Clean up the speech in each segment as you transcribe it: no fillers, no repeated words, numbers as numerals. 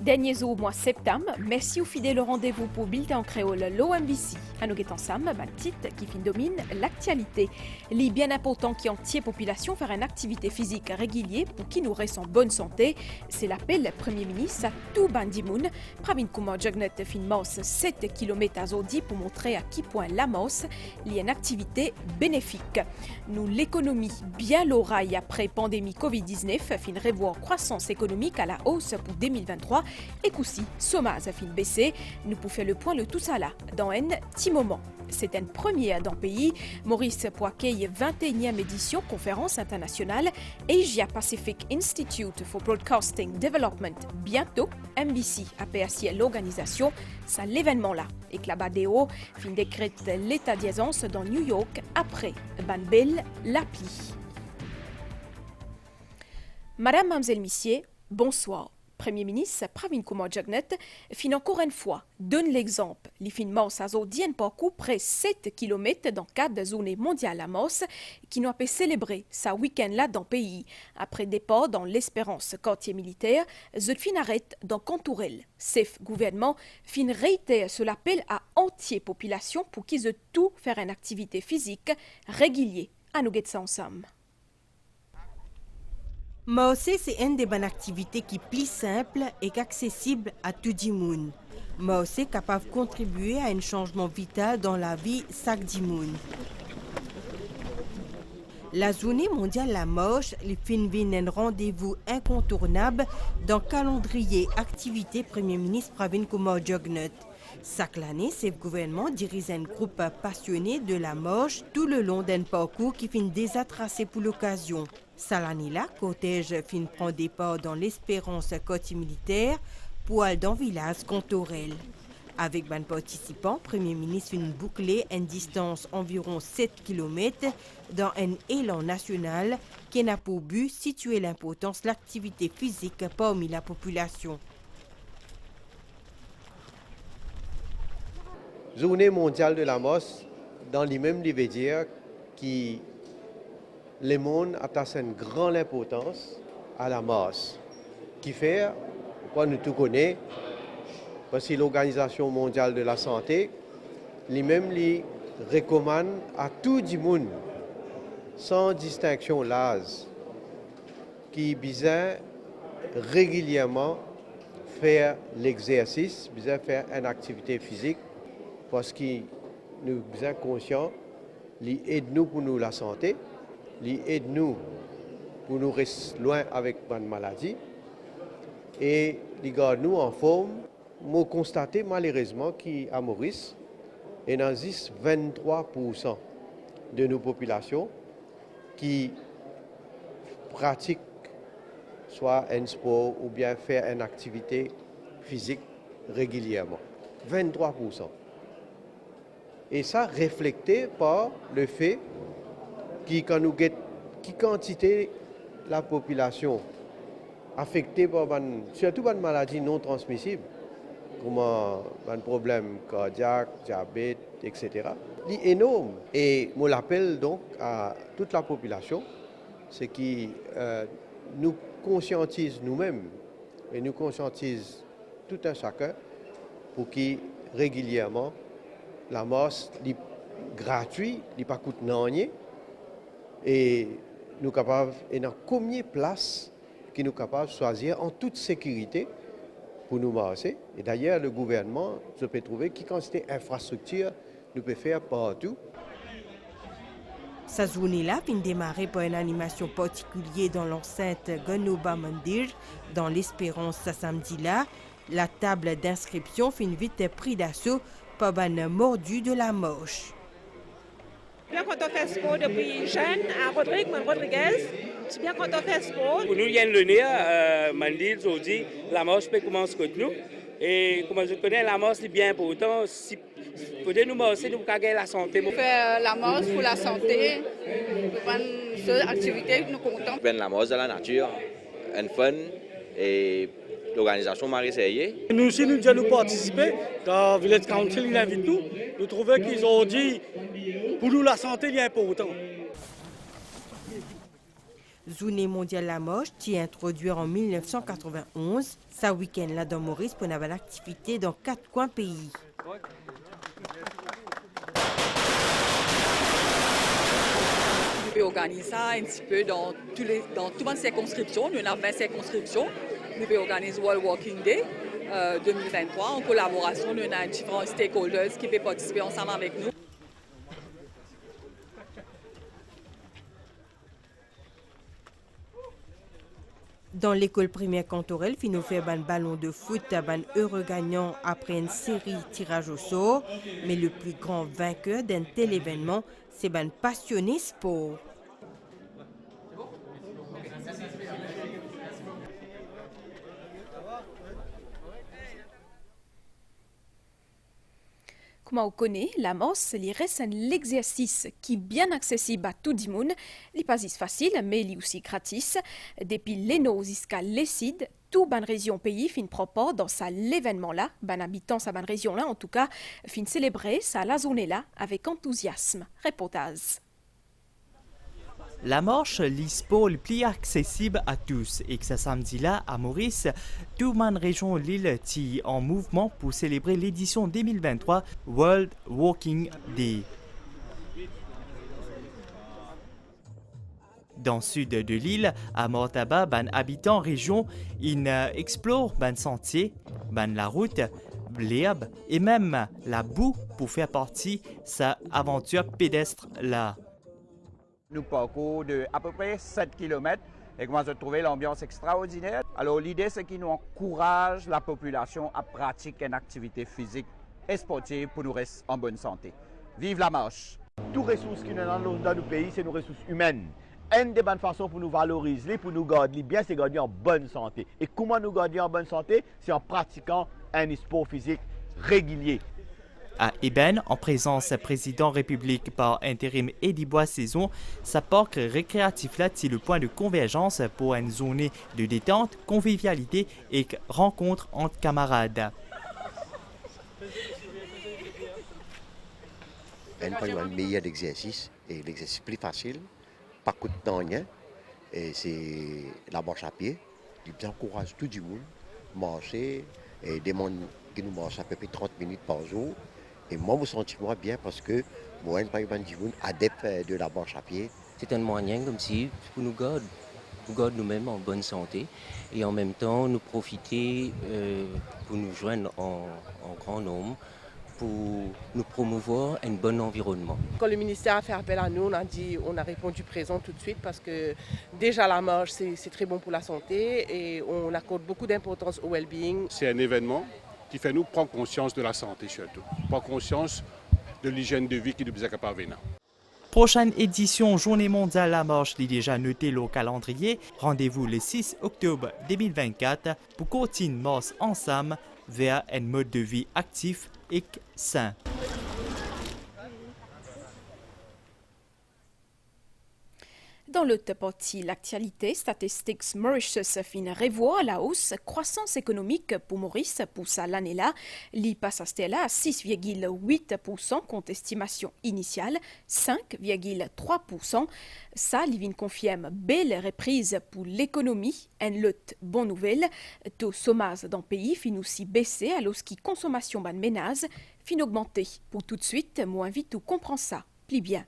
Dernier jour au mois de septembre, merci au fidèle rendez-vous pour Bulletin en créole l'OMBC. À nous ensemble, un titre qui domine l'actualité. Les bien importants qui entier population faire une activité physique régulière pour qui nous reste en bonne santé. C'est l'appel Premier ministre à tout Bandimoun. Pravin Kumar Jagnet fin mos 7 km à Zodi pour montrer à qui point la mos il y a une activité bénéfique. Nous l'économie bien l'oreille après pandémie Covid-19 fin revoir croissance économique à la hausse pour 2023. Et qu'aussi, chômage a fin baissé. Nous pouvons faire le point de tout ça là, dans un petit moment. C'est une première dans le pays. Maurice Poiquet, 21e édition conférence internationale Asia Pacific Institute for Broadcasting Development. Bientôt, MBC a PSI l'organisation. C'est l'événement là. Et que la BADEO fin décrète l'état d'urgence dans New York après Banbel l'appli. Madame, Mademoiselle, Messieurs, bonsoir. Premier ministre Pravin Kumar Jagnet fin encore une fois donne l'exemple. Les fins mos à Zodien parcours près 7 km dans le cadre de la journée mondiale à Mos qui nous a pu célébrer sa week-end là dans le pays. Après départ dans l'Espérance quartier militaire, The fin arrête dans Contourel. Chef gouvernement fin réitère sur l'appel à entière population pour qu'ils aient tout faire une activité physique régulière. À nous guetter ça ensemble. Marcher, c'est une des bonnes activités qui est plus simple et accessible à tout le monde. Marcher est capable de contribuer à un changement vital dans la vie de chaque monde. La journée mondiale de la marche, les fins un rendez-vous incontournable dans le calendrier activité Premier ministre Pravin Kumar Jagnet. Chaque année, ce gouvernement dirige un groupe passionné de la marche tout le long d'un parcours qui finit déjà tracé pour l'occasion. Cette année-là, cortège fin prend départ dans l'Espérance quartier militaire pour aller dans le village Contourel. Avec ban participants, Premier ministre fin boucler une distance environ 7 km dans un élan national qui n'a pour but situer l'importance de l'activité physique parmi la population. Journée mondiale de la marche, dans les mêmes veut dire que le monde attache une grande importance à la marche. Qui fait, quoi nous tout connaissons, parce que l'Organisation mondiale de la santé, lui-même lui recommande à tout le monde, sans distinction l'âge, qui besoin régulièrement faire l'exercice, besoin faire une activité physique, parce que nous sommes conscients, il aide nous pour nous la santé, il aide nous pour nous rester loin avec une maladie et il garde nous en forme. Moi, constaté malheureusement qu'à Maurice, il existe 23% de nos populations qui pratiquent soit un sport ou bien faire une activité physique régulièrement. 23%. Et ça reflété par le fait que quand nous avons qui quantité la population affectée par surtout par une maladie non transmissible, comme un problème cardiaque, diabète, etc. C'est énorme. Et moi l'appelle donc à toute la population, c'est que nous conscientise nous-mêmes et nous conscientise tout un chacun pour qui régulièrement la marche est gratuite, elle n'est pas coûte rien et nous sommes capables, et dans combien de places qui nous sommes capables de choisir en toute sécurité pour nous marcher. Et d'ailleurs, le gouvernement, je peux trouver qui quantité d'infrastructures nous peut faire partout. Cette journée-là vient démarrer par une animation particulière dans l'enceinte Ganoba Mandir, dans l'Espérance ce samedi-là. La table d'inscription fin vite pris d'assaut par un mordu de la marche. Bien quand on fait sport depuis jeune à Rodriguez, c'est bien quand on fait sport. Pour nous, il y a le nez, Mandil, Zodi, la marche peut commencer avec nous. Et comme je connais, la marche est bien important. Si pour nous marcher, nous pouvons gagner la santé. Pour faire la marche pour la santé, pour une seule activité, nous comptons. Faire la marche dans la nature, un fun et l'organisation m'a essayé. Nous aussi, nous devons participer. Quand Village Council il invite nous, nous trouvons qu'ils ont dit pour nous la santé est important. Journée mondiale la moche, qui est introduite en 1991, ça week-end là dans Maurice pour avoir l'activité dans 4 coins pays. Nous pouvons organiser ça un petit peu dans toutes les circonscriptions. Nous avons 20 circonscriptions. Nous pouvons organiser World Walking Day 2023 en collaboration. Nous avons différents stakeholders qui peuvent participer ensemble avec nous. Dans l'école primaire Cantorel, nous fait un ballon de foot à un heureux gagnant après une série tirage au sort. Mais le plus grand vainqueur d'un tel événement, c'est un passionné sport. Comme on connaît, la mosse, reste l'exercice qui est bien accessible à tout le monde. Il n'est pas facile, mais il est aussi gratis. Depuis l'Eno jusqu'à l'Esside, toute bonne région pays fin propre dans ça l'événement-là. Ben habitant sa bonne région-là, en tout cas, fin célébrer ça la zone-là avec enthousiasme. Reportage. La marche, l'e-sport le plus accessible à tous et que ce samedi-là, à Maurice, toute la région Lille est en mouvement pour célébrer l'édition 2023 World Walking Day. Dans le sud de l'île, à Mortaba, ban habitants région, ils explorent ban sentier, ban la route, l'herbe et même la boue pour faire partie de sa aventure pédestre là. Nous parcourons de à peu près 7 km et comment je trouvé l'ambiance extraordinaire. Alors l'idée c'est qu'il nous encourage la population à pratiquer une activité physique et sportive pour nous rester en bonne santé. Vive la marche! Toutes les ressources qui nous dans nos pays, c'est nos ressources humaines. Une des bonnes façons pour nous valoriser, pour nous garder bien, c'est garder en bonne santé. Et comment nous garder en bonne santé? C'est en pratiquant un sport physique régulier. À Eben, en présence du président République par intérim Eddie Bois-Saison, sa parc récréatif là est le point de convergence pour une zone de détente, convivialité et rencontre entre camarades. Un meilleur exercice et l'exercice plus facile, pas coup de temps rien, et c'est la marche à pied. Il encourage tout le monde à marcher et des gens qui nous marchent à peu près 30 minutes par jour. Et moi, je me sens bien parce que moi, je suis adepte de la marche à pied. C'est un moyen comme si pour nous garder nous-mêmes en bonne santé et en même temps nous profiter pour nous joindre en grand nombre pour nous promouvoir un bon environnement. Quand le ministère a fait appel à nous, on a répondu présent tout de suite parce que déjà la marche c'est très bon pour la santé et on accorde beaucoup d'importance au well-being. C'est un événement qui fait nous prendre conscience de la santé surtout, prendre conscience de l'hygiène de vie qui nous est capable. Prochaine édition Journée mondiale la marche est déjà notée au calendrier. Rendez-vous le 6 octobre 2024 pour continuer marche ensemble vers un mode de vie actif et sain. Dans l'autre partie, l'actualité, Statistics Mauritius fin revoit la hausse croissance économique pour Maurice pour ça l'année-là. L'y passe à 6,8% contre estimation initiale, 5,3%. Ça, l'Ivin confirme belle reprise pour l'économie. Une lutte bonne nouvelle. Taux chômage dans le pays fin aussi baissé alors que consommation ban ménage fin augmenter. Pour tout de suite, moi invite tout comprend ça. Plie bien.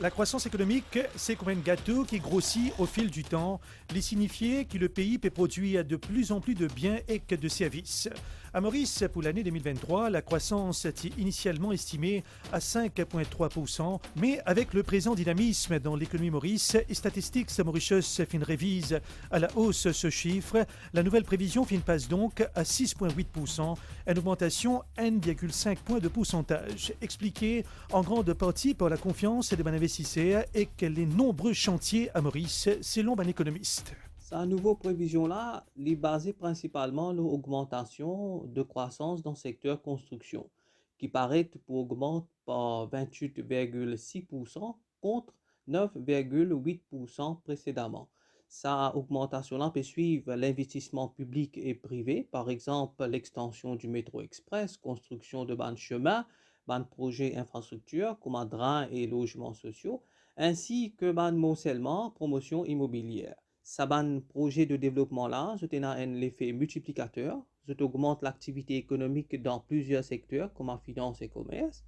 La croissance économique, c'est comme un gâteau qui grossit au fil du temps, les signifier que le pays peut produire de plus en plus de biens et que de services. À Maurice, pour l'année 2023, la croissance est initialement estimée à 5,3%, mais avec le présent dynamisme dans l'économie Maurice, Statistics Mauritius fin révise à la hausse ce chiffre. La nouvelle prévision fin passe donc à 6,8%, une augmentation 1,5 points de pourcentage, expliquée en grande partie par la confiance des investisseurs et que les nombreux chantiers à Maurice, selon un économiste. Sa nouvelle prévision-là est basée principalement sur l'augmentation de croissance dans le secteur construction, qui paraît pour augmenter par 28,6% contre 9,8% précédemment. Sa augmentation-là peut suivre l'investissement public et privé, par exemple l'extension du métro express, construction de bancs de chemin, bancs de projets infrastructures comme drains et logements sociaux, ainsi que ban morcellement, promotion immobilière. Ça ban projet de développement là, je a un effet multiplicateur, je augmente l'activité économique dans plusieurs secteurs comme en finance et commerce.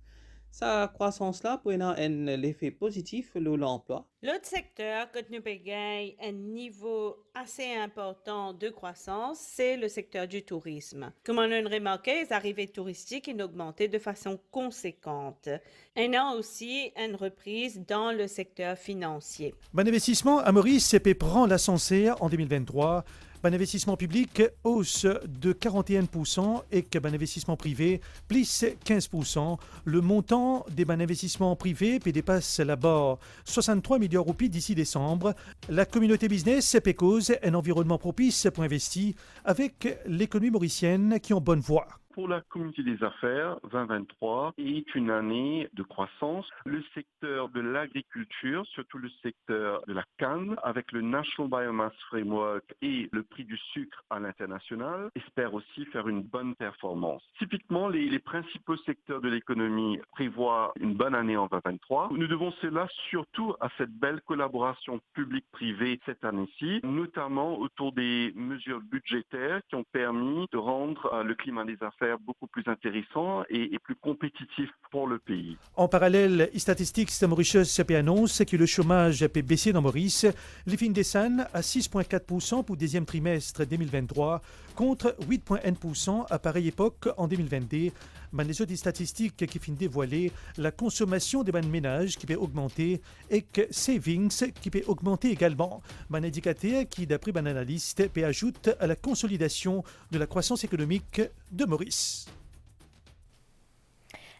Sa croissance là peut avoir un effet positif sur l'emploi. L'autre secteur que nous gagnons un niveau assez important de croissance, c'est le secteur du tourisme. Comme on a remarqué, les arrivées touristiques ont augmenté de façon conséquente. On a aussi une reprise dans le secteur financier. Bon investissement à Maurice CP prend l'ascenseur en 2023. Bon investissement public, hausse de 41% et que bon investissement privé, plus 15%. Le montant des bon investissements privés dépasse la barre 63 milliards de roupies d'ici décembre. La communauté business cause un environnement propice pour investir avec l'économie mauricienne qui est en bonne voie. Pour la communauté des affaires, 2023 est une année de croissance. Le secteur de l'agriculture, surtout le secteur de la canne, avec le National Biomass Framework et le prix du sucre à l'international, espère aussi faire une bonne performance. Typiquement, les principaux secteurs de l'économie prévoient une bonne année en 2023. Nous devons cela surtout à cette belle collaboration publique-privée cette année-ci, notamment autour des mesures budgétaires qui ont permis de rendre le climat des affaires beaucoup plus intéressant et plus compétitif pour le pays. En parallèle, Statistics Mauritius annonce que le chômage peut baisser dans Maurice. Les fins décembre à 6,4% pour le deuxième trimestre 2023 contre 8,1% à pareille époque en 2022. Les autres statistiques qui finissent dévoiler la consommation des ménages qui peut augmenter et que savings qui peut augmenter également. Un indicateur qui, d'après un analyste, peut ajouter à la consolidation de la croissance économique de Maurice.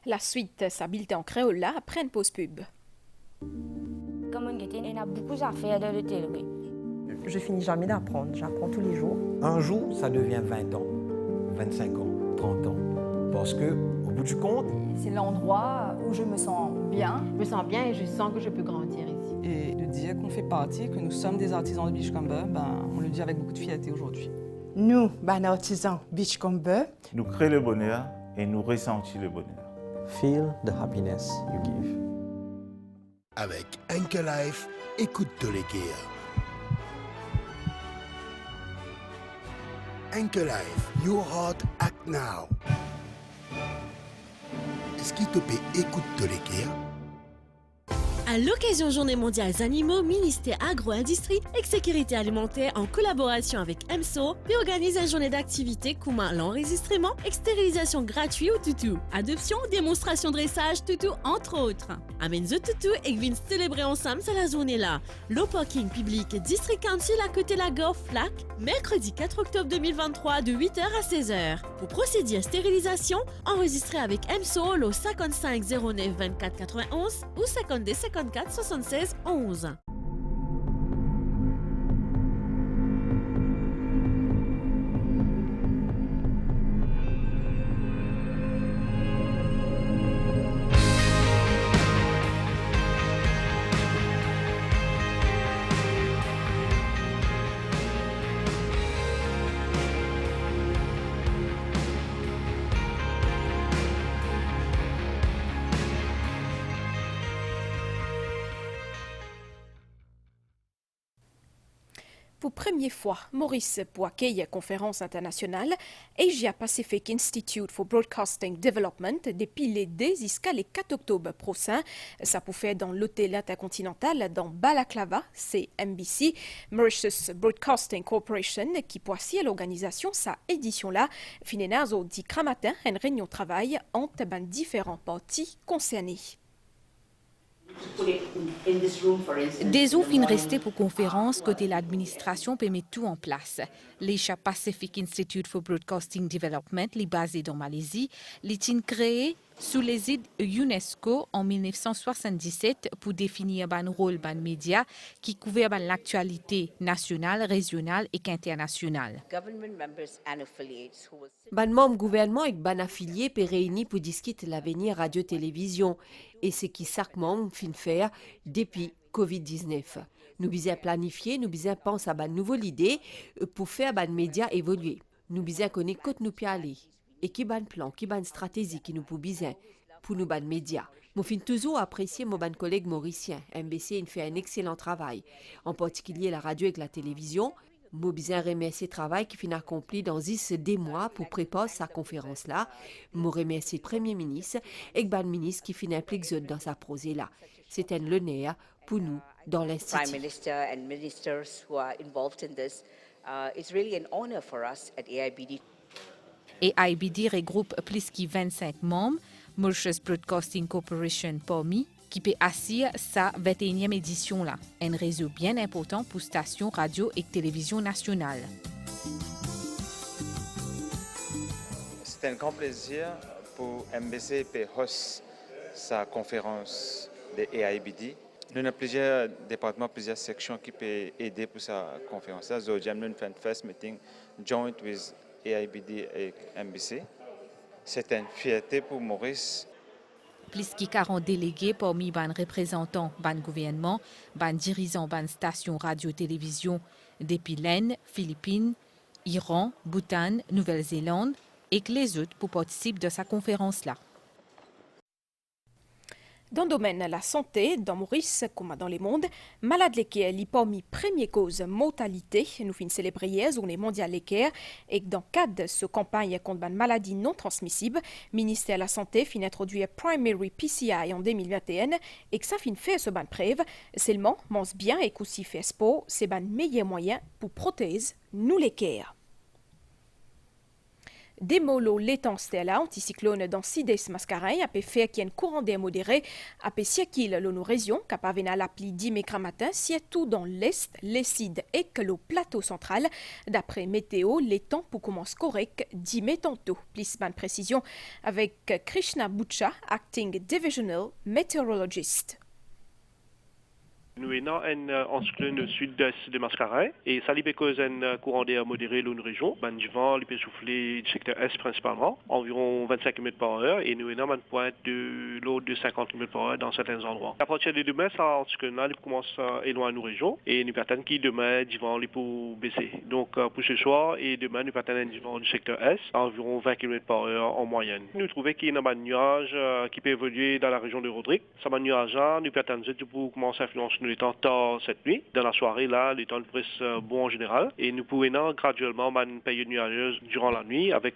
La suite s'habilte en créole là après une pause pub. Comme on a beaucoup à faire dans l'hôtellerie. Je finis jamais d'apprendre, j'apprends tous les jours. Un jour, ça devient 20 ans, 25 ans, 30 ans. Parce que, au bout du compte, c'est l'endroit où je me sens bien. Je me sens bien et je sens que je peux grandir ici. Et de dire qu'on fait partie, que nous sommes des artisans de Beachcomber, on le dit avec beaucoup de fierté aujourd'hui. Nous, artisans Beachcomber, nous créons le bonheur et nous ressentons le bonheur. Feel the happiness you give. Avec Anchor Life, écoute Tolékir. Anchor Life, your heart act now. Est-ce qu'il te plaît, écoute Tolékir? À l'occasion Journée mondiale des animaux, ministère Agro-Industrie et Sécurité alimentaire en collaboration avec EMSO organise une journée d'activité comme l'enregistrement et stérilisation gratuite au toutou, adoption, démonstration dressage toutou entre autres. Amène the toutou et viens célébrer ensemble cette la journée là. Le parking public District Council à côté de la gare Flac, mercredi 4 octobre 2023 de 8h à 16h. Pour procéder à stérilisation, enregistrez avec EMSO le 55 09 24 91 ou 52 54 76 11. Pour première fois, Maurice pour accueillir une conférence internationale Asia Pacific Institute for Broadcasting Development depuis les 2 jusqu'à le 4 octobre prochain. Ça peut faire dans l'hôtel intercontinental dans Balaclava, c'est MBC, Mauritius Broadcasting Corporation, qui poursuit l'organisation sa édition-là. Finenazo dit matin une réunion de travail entre différents parties concernées. Des eaux finissent rester pour conférence côté l'administration peut mettre tout en place. L'Asia Pacific Institute for Broadcasting Development, basé dans Malaisie, est créé sous l'égide UNESCO en 1977 pour définir un rôle d'un média qui couvre l'actualité nationale, régionale et internationale. Ban membre gouvernement et ban affilié peut réunir pour discuter l'avenir radio-télévision et ce qui chaque membre fin faire depuis Covid-19. Nous bisons planifier, nous bisons penser à ban nouvelle idée pour faire ban média évoluer. Nous bisons connaître côté nous peut aller et qui ban plan, qui ban stratégie qui nous peut besoin pour nous ban médias. Moi fin toujours apprécié mon ban collègue mauricien. MBC fait un excellent travail, en particulier la radio et la télévision. Moi bien remercier le travail qui fin accompli dans 10 mois pour préparer sa conférence là. Moi remercier le Premier ministre et le ban ministre qui fin implique dans sa projet là. C'est un honneur pour nous dans l'institut. Prime Minister and ministers who are involved in this, it's really an honor for us at AIBD. Et AIBD regroupe plus de 25 membres, Mauritius Broadcasting Corporation parmi, qui peut assurer sa 21e édition là, un réseau bien important pour stations radio et télévision nationale. C'est un grand plaisir pour MBC de host sa conférence de AIBD. Nous avons plusieurs départements, plusieurs sections qui peuvent aider pour sa conférence. So, j'aime faire un first meeting joint with AIBD et MBC. C'est une fierté pour Maurice. Plus de 40 délégués parmi les représentants du gouvernement, les dirigeants des stations radio-télévision depuis l'Inde, Philippines, Iran, Bhoutan, Nouvelle-Zélande et que les autres pour participer de sa conférence-là. Dans le domaine de la santé, dans Maurice comme dans le monde, malade l'équerre est parmi premières causes mortalité. Nous finissons célébrer hier Journée mondiale l'équerre et dans le cadre de cette campagne contre une maladie non transmissible, le ministère de la Santé finit introduire Primary PCI en 2021 et que ça finit faire ce ban preuve. Seulement, mange bien et aussi fait sport, c'est un meilleur moyen pour protéger nous l'équerre. Des molos l'étang stella anticyclone dans 6 des mascarin a pu faire qu'il y ait un courant d'air modéré a pu circuler dans nos régions capable à l'appli 10 matin surtout dans l'est, les sides et que le plateau central. D'après météo, les temps pour commencer correct 10 mai tantôt. Plus de précision avec Krishna Butcha, acting divisional meteorologist. Nous avons un anticyclone sud-est de Mascarin et ça peut causer un courant d'air modéré dans une région. Le vent peut souffler du secteur est principalement, environ 25 km par heure et nous avons une pointe de l'eau de 50 km par heure dans certains endroits. À partir de demain, ça anticyclone commence à éloigner nos régions et nous partons qui demain, du vent pour baisser. Donc pour ce soir et demain, nous partons du vent du secteur est à environ 20 km par heure en moyenne. Nous trouvons qu'il y a un nuage qui peut évoluer dans la région de Rodrigue. Ce nuage-là, nous partons pour commencer à influencer le temps tard cette nuit. Dans la soirée, là, le temps reste bon en général. Et nous pouvons graduellement une période nuageuse durant la nuit avec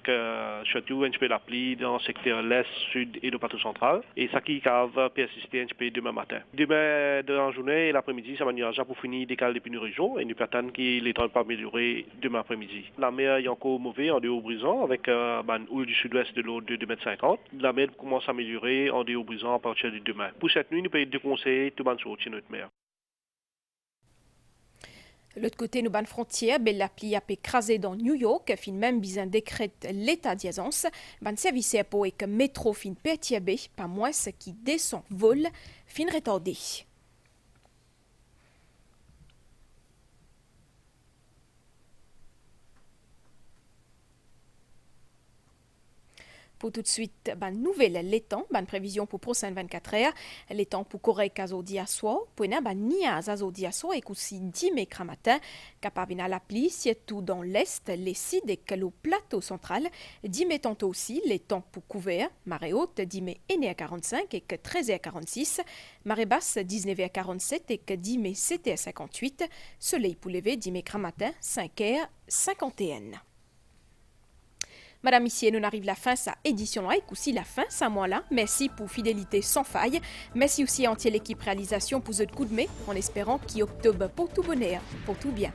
surtout un petit peu la pluie dans le secteur l'est, sud et le plateau central. Et ça qui va persister un petit peu demain matin. Demain, dans la journée et l'après-midi, ça va nuager pour finir décaler depuis nos régions. Et nous attendons que les temps pas améliorer demain après-midi. La mer est encore mauvaise en dehors brisant avec une houle du sud-ouest de l'eau de 2,50 m. La mer commence à améliorer en dehors brisant à partir de demain. Pour cette nuit, nous pouvons déconseiller tout le monde sur notre mer. L'autre côté, nous ban frontière, la pluie a écrasé dans New York, fin même bien décrète l'état d'urgence. Ban service pour et que métro fin perturbé, pas moins ce qui descend vol, fin retardé. Pour tout de suite, nouvelle l'étang, prévision pour prochaine 24 heures. L'étang pour correct à zodi à soir, pour niaz à zodi à soir et aussi 10 mai matin, capable à la pluie, surtout dans l'est, les sides et que le plateau central. 10 mai tantôt aussi, l'étang pour couvert, marée haute, 10 mai 1h45 et que 13h46, marée basse 19h47 et que 10 mai 7h58, soleil pour lever 10 mai matin, 5h51. Madame, ici, nous arrive la fin sa édition là et aussi la fin sa mois là. Merci pour fidélité sans faille. Merci aussi à entière l'équipe réalisation pour ce coup de mai en espérant qu'octobre pour tout bonheur, pour tout bien.